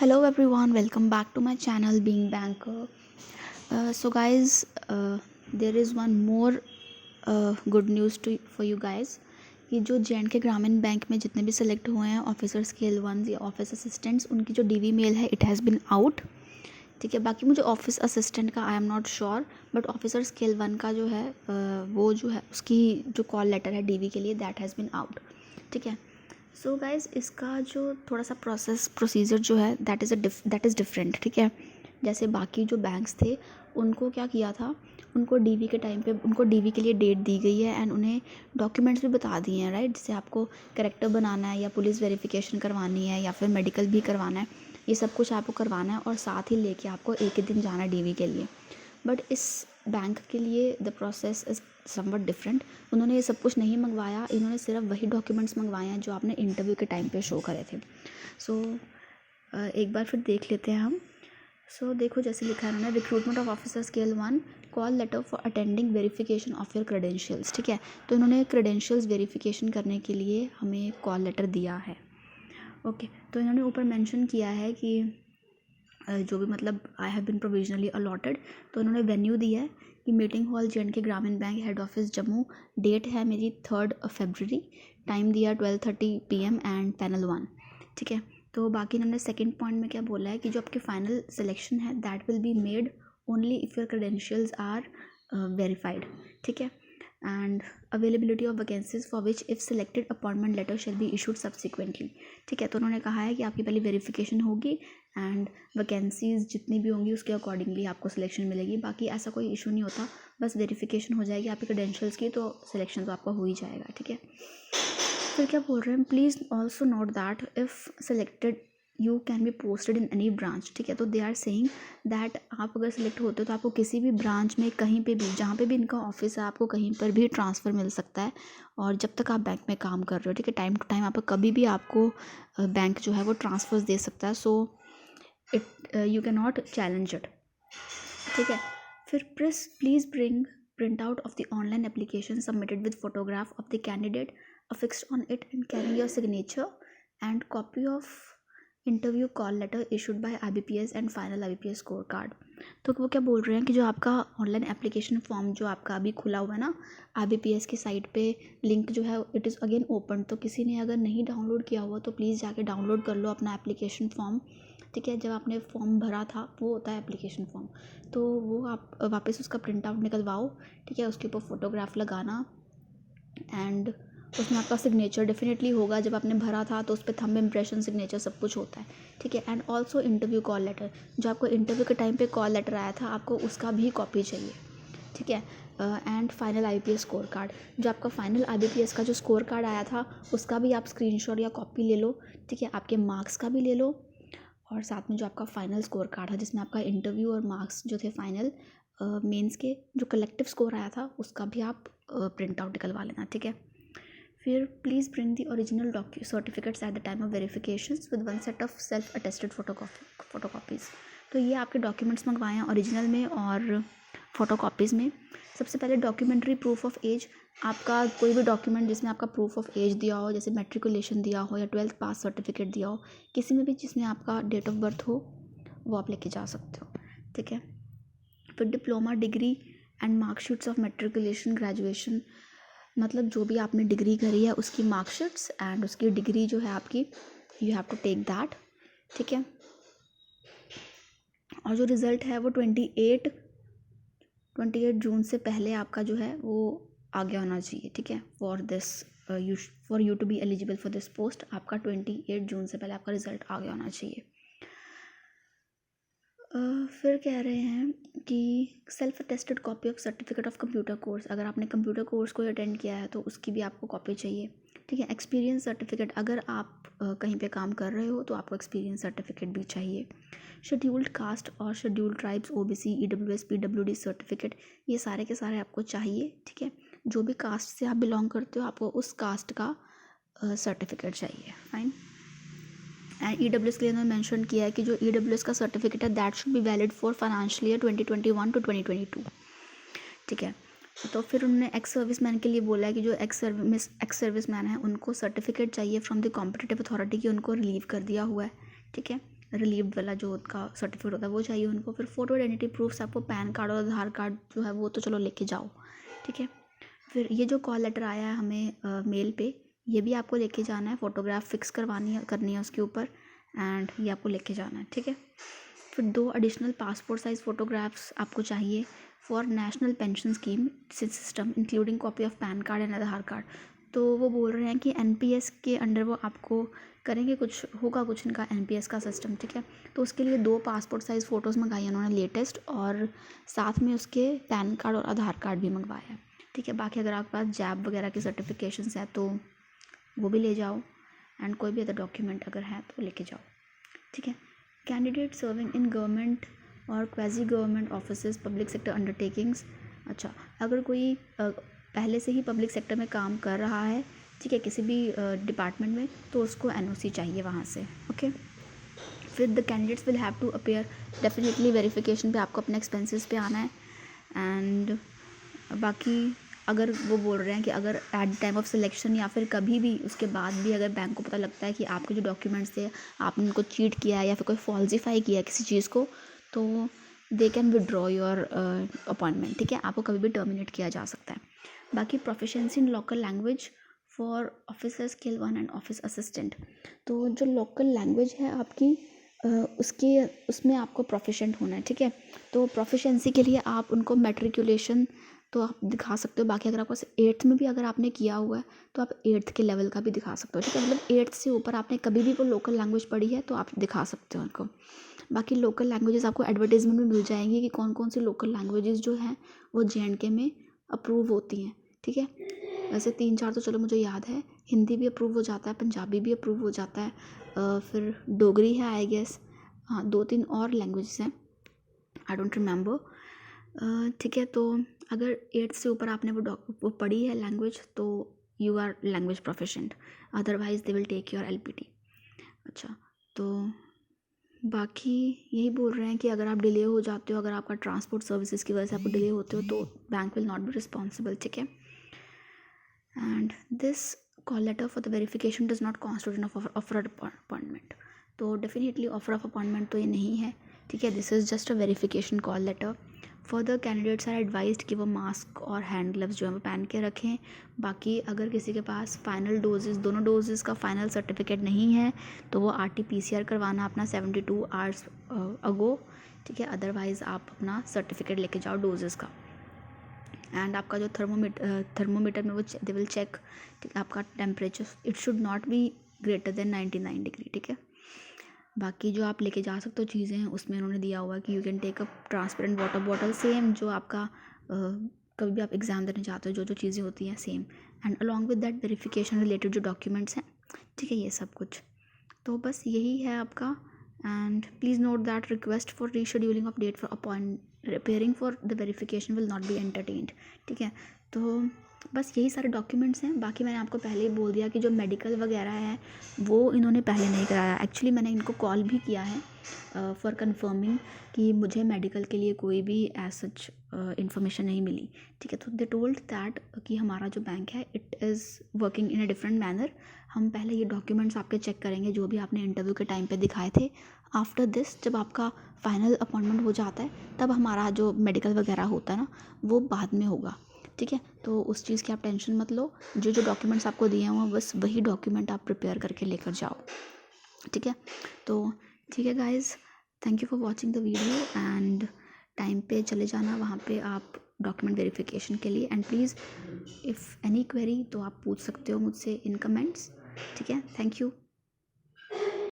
Hello everyone, welcome back to my channel Being Banker. So guys, there is one more good news for you guys कि जो J&K Grameen bank में जितने भी select हुए हैं officer scale 1 या office assistants, उनकी जो डीवी मेल है इट हैज़ बिन आउट. ठीक है. बाकी मुझे ऑफिस असिस्टेंट का I am not sure, but officer scale 1 का जो है वो जो है उसकी जो कॉल लेटर है डीवी के लिए दैट हैज़ बिन आउट. ठीक है. सो गाइज़, इसका जो थोड़ा सा प्रोसीजर जो है दैट इज़ डिफरेंट. ठीक है. जैसे बाकी जो बैंक्स थे उनको क्या किया था, उनको डीवी के टाइम पे उनको डीवी के लिए डेट दी गई है एंड उन्हें डॉक्यूमेंट्स भी बता दिए हैं, राइट. जैसे आपको करेक्टर बनाना है या पुलिस वेरिफिकेशन करवानी है या फिर मेडिकल भी करवाना है, ये सब कुछ आपको करवाना है और साथ ही लेके आपको एक ही दिन जाना है डीवी के लिए. बट इस बैंक के लिए the process is somewhat different. उन्होंने ये सब कुछ नहीं मंगवाया, इन्होंने सिर्फ वही डॉक्यूमेंट्स मंगवाए हैं जो आपने इंटरव्यू के टाइम पे शो करे थे. सो एक बार फिर देख लेते हैं हम. सो देखो, जैसे लिखा है उन्होंने, recruitment of officer scale 1, call letter for attending verification of your credentials. ठीक है. तो इन्होंने क्रेडेंशियल्स वेरिफिकेशन करने के लिए हमें कॉल लेटर दिया है. ओके. तो इन्होंने ऊपर मेंशन किया है कि जो भी मतलब I have been provisionally allotted. तो उन्होंने वेन्यू दिया है कि meeting hall J and K Grameen bank head office Jammu. Date है मेरी 3 फरवरी. टाइम दिया 12:30 PM एंड पैनल 1. ठीक है. तो बाकी इन्होंने सेकंड पॉइंट में क्या बोला है कि जो आपके फाइनल सिलेक्शन है that will be made only if your credentials are verified. ठीक है. And availability of vacancies for which if selected appointment letter shall be issued subsequently. ठीक है. तो उन्होंने कहा है कि आपकी पहले वेरिफिकेशन होगी एंड वैकेंसीज़ जितनी भी होंगी उसके अकॉर्डिंगली आपको सिलेक्शन मिलेगी. बाकी ऐसा कोई इशू नहीं होता, बस वेरिफिकेशन हो जाएगी आपके क्रेडेंशियल्स की तो सिलेक्शन तो आपका हो ही जाएगा. ठीक है. फिर क्या बोल रहे हैं, please also note that if selected you can be posted in any branch. ठीक है. तो दे आर सेइंग दैट आप अगर सिलेक्ट होते हो तो आपको किसी भी ब्रांच में कहीं पे भी, जहाँ पे भी इनका ऑफिस है, आपको कहीं पर भी ट्रांसफ़र मिल सकता है. और जब तक आप बैंक में काम कर रहे हो, ठीक है, टाइम टू टाइम आपको कभी भी आपको बैंक जो है वो ट्रांसफ़र्स दे सकता है. So it you can not challenge it. ठीक है. फिर please bring print out of the online application submitted with photograph of the candidate affixed on it and carrying your signature and copy of interview call letter issued by IBPS and final IBPS score card. तो वो क्या बोल रहे हैं कि जो आपका online application form जो आपका अभी खुला हुआ है ना IBPS की साइट पे, लिंक जो है इट इज़ अगेन ओपन. तो किसी ने अगर नहीं डाउनलोड किया हुआ तो प्लीज़ जाके डाउनलोड कर लो अपना एप्लीकेशन फॉर्म. ठीक है. जब आपने फॉर्म भरा था वो होता है एप्लीकेशन फॉर्म, तो वो आप वापस उसका प्रिंट आउट निकलवाओ. ठीक है. उसके ऊपर फोटोग्राफ लगाना एंड उसमें आपका सिग्नेचर डेफिनेटली होगा. जब आपने भरा था तो उस पर थंब इम्प्रेशन, सिग्नेचर सब कुछ होता है. ठीक है. And also interview call letter, जो आपको इंटरव्यू के टाइम पे कॉल लेटर आया था आपको उसका भी कॉपी चाहिए. ठीक है. And final IBPS score card, जो आपका फाइनल IBPS का जो स्कोर कार्ड आया था उसका भी आप स्क्रीनशॉट या कॉपी ले लो. ठीक है. आपके मार्क्स का भी ले लो और साथ में जो आपका फाइनल स्कोर कार्ड है जिसमें आपका इंटरव्यू और मार्क्स जो थे फाइनल मेंस के जो कलेक्टिव स्कोर आया था उसका भी आप प्रिंट आउट निकलवा लेना. ठीक है. फिर please bring the original certificates at the time of verifications with 1 set of self attested photocopies. तो ये आपके डॉक्यूमेंट्स मंगवाए हैं ओरिजिनल में और फोटोकॉपीज़ में. सबसे पहले डॉक्यूमेंट्री प्रूफ ऑफ एज, आपका कोई भी डॉक्यूमेंट जिसमें आपका प्रूफ ऑफ एज दिया हो, जैसे मैट्रिकुलेशन दिया हो या 12th पास सर्टिफिकेट दिया हो, किसी में भी जिसमें आपका डेट ऑफ बर्थ हो वो आप लेके जा सकते हो. ठीक है. फिर diploma, degree and marksheets of matriculation, graduation, मतलब जो भी आपने डिग्री करी है उसकी मार्कशीट्स एंड उसकी डिग्री जो है आपकी, you have to take that. ठीक है. और जो रिज़ल्ट है वो 28 जून से पहले आपका जो है वो आ गया होना चाहिए. ठीक है. For you to be eligible for this post आपका 28 जून से पहले आपका रिज़ल्ट आ गया होना चाहिए. फिर कह रहे हैं कि self attested copy of certificate of computer course, अगर आपने कंप्यूटर कोर्स को अटेंड किया है तो उसकी भी आपको कॉपी चाहिए. ठीक है. एक्सपीरियंस सर्टिफिकेट, अगर आप कहीं पे काम कर रहे हो तो आपको एक्सपीरियंस सर्टिफिकेट भी चाहिए. शेड्यूल्ड कास्ट और scheduled tribes OBC EWS PWD certificate, ये सारे के सारे आपको चाहिए. ठीक है. जो भी कास्ट से आप बिलोंग करते हो आपको उस कास्ट का सर्टिफिकेट चाहिए. फाइन. एंड EWS के लिए उन्होंने मेंशन किया है कि जो EWS का सर्टिफिकेट है that should be valid for financial year 2021 to 2022. ठीक है. तो फिर उन्होंने एक्स सर्विस मैन के लिए बोला है कि जो एक्स सर्विस मैन है उनको सर्टिफिकेट चाहिए फ्रॉम द कॉम्पिटिटिव अथॉरिटी की उनको रिलीव कर दिया हुआ है. ठीक है. रिलीव्ड वाला जो उनका सर्टिफिकेट होता है वो चाहिए उनको। फिर फ़ोटो आइडेंटिटी प्रूफ्स आपको पैन कार्ड और आधार कार्ड जो है वो तो चलो लेके जाओ, ठीक है। फिर ये जो कॉल लेटर आया है हमें मेल पे, ये भी आपको लेके जाना है, फ़ोटोग्राफ फिक्स करनी है उसके ऊपर, एंड ये आपको लेके जाना है, ठीक है। फिर 2 एडिशनल पासपोर्ट साइज़ फ़ोटोग्राफ्स आपको चाहिए for national pension scheme system including copy of pan card and Aadhaar card. तो वो बोल रहे हैं कि एनपीएस के अंडर वो आपको करेंगे, कुछ होगा कुछ इनका एनपीएस का सिस्टम, ठीक है। तो उसके लिए 2 पासपोर्ट साइज़ फ़ोटोज़ मंगाई उन्होंने लेटेस्ट, और साथ में उसके पैन कार्ड और आधार कार्ड भी मंगवाया है, ठीक है। बाकी अगर आपके पास जैब वगैरह की सर्टिफिकेशंस हैं तो वो भी ले जाओ, एंड कोई भी अदर डॉक्यूमेंट अगर है तो लेके जाओ, ठीक है। कैंडिडेट सर्विंग इन गवर्नमेंट और quasi government offices public sector undertakings. अच्छा, अगर कोई पहले से ही पब्लिक सेक्टर में काम कर रहा है, ठीक है, किसी भी डिपार्टमेंट में, तो उसको एनओसी चाहिए वहाँ से, ओके। फिर the candidates will have to appear, definitely verification पे आपको अपने एक्सपेंसेस पे आना है। एंड बाकी अगर वो बोल रहे हैं कि अगर eight the time of selection या फिर कभी भी उसके बाद भी अगर बैंक को पता लगता है कि आपके जो डॉक्यूमेंट्स थे आपने उनको चीट किया है या फिर कोई फॉल्सिफाई किया है किसी चीज़ को, तो they can withdraw your appointment, ठीक है। आपको कभी भी टर्मिनेट किया जा सकता है। बाकी proficiency in local language for officer scale 1 and office assistant. तो जो लोकल लैंग्वेज है आपकी उसमें आपको प्रोफिशेंट होना है, ठीक है। तो प्रोफिशेंसी के लिए आप उनको मैट्रिकुलेशन तो आप दिखा सकते हो। बाकी अगर आपको 8th में भी अगर आपने किया हुआ है तो आप 8th के लेवल का भी दिखा सकते हो, ठीक है। मतलब 8th से ऊपर आपने कभी भी वो लोकल लैंग्वेज पढ़ी है तो आप दिखा सकते हो उनको। बाकी लोकल लैंग्वेजेस आपको एडवर्टीजमेंट में मिल जाएंगी कि कौन कौन सी लोकल लैंग्वेजेस जो हैं वो JNK में अप्रूव होती हैं, ठीक है। वैसे 3-4 तो चलो मुझे याद है, हिंदी भी अप्रूव हो जाता है, पंजाबी भी अप्रूव हो जाता है, फिर डोगरी है आई गेस, हाँ 2-3 और लैंग्वेजेस हैं, आई डोंट रिमेंबर, ठीक है। तो अगर 8th से ऊपर आपने वो पढ़ी है लैंग्वेज तो you are language proficient, otherwise they will take your LPT। अच्छा, तो बाकी यही बोल रहे हैं कि अगर आप डिले हो जाते हो, अगर आपका ट्रांसपोर्ट सर्विसेज की वजह से आपको डिले होते हो तो bank will not be responsible, ठीक है। And this call letter for the verification does not constitute an offer appointment. तो डेफिनेटली ऑफर ऑफ अपॉइंटमेंट तो ये नहीं है, ठीक है। This is just a verification call letter. Further candidates are advised कि वो मास्क और हैंड ग्लव्स जो है वो पहन के रखें। बाकी अगर किसी के पास फाइनल डोजेज़, दोनों डोजेज़ का फाइनल सर्टिफिकेट नहीं है तो वो RT-PCR करवाना अपना 72 आवर्स अगो, ठीक है। अदरवाइज़ आप अपना सर्टिफिकेट लेके जाओ डोजेज़ का। एंड आपका जो थर्मोमीटर में वो दे विल चेक, ठीक है, आपका temperature it should not be greater than 99 degree, ठीक है। बाकी जो आप लेके जा सकते हो चीज़ें हैं उसमें उन्होंने दिया हुआ है कि you can take a transparent water bottle, same जो आपका कभी भी आप एग्ज़ाम देने जाते हो जो चीज़ें होती हैं same, and along with that verification related जो डॉक्यूमेंट्स हैं, ठीक है, ये सब कुछ। तो बस यही है आपका। And please note that request for rescheduling of date for appearing for the verification will not be entertained, ठीक है। तो बस यही सारे डॉक्यूमेंट्स हैं। बाकी मैंने आपको पहले ही बोल दिया कि जो मेडिकल वगैरह है वो इन्होंने पहले नहीं कराया। एक्चुअली मैंने इनको कॉल भी किया है फॉर कंफर्मिंग कि मुझे मेडिकल के लिए कोई भी एज सच इन्फॉर्मेशन नहीं मिली, ठीक है। तो दे टोल्ड दैट कि हमारा जो बैंक है it is working in a different manner. हम पहले ये डॉक्यूमेंट्स आपके चेक करेंगे जो भी आपने इंटरव्यू के टाइम पे दिखाए थे। आफ्टर दिस जब आपका फाइनल अपॉइंटमेंट हो जाता है तब हमारा जो मेडिकल वगैरह होता है ना वो बाद में होगा, ठीक है। तो उस चीज़ की आप टेंशन मत लो, जो जो डॉक्यूमेंट्स आपको दिए हैं बस वही डॉक्यूमेंट आप प्रिपेयर करके लेकर जाओ, ठीक है। तो ठीक है guys, thank you for watching the video, and time पे चले जाना वहाँ पे आप डॉक्यूमेंट वेरिफिकेशन के लिए। And please if any query तो आप पूछ सकते हो मुझसे इन कमेंट्स, ठीक है। Thank you.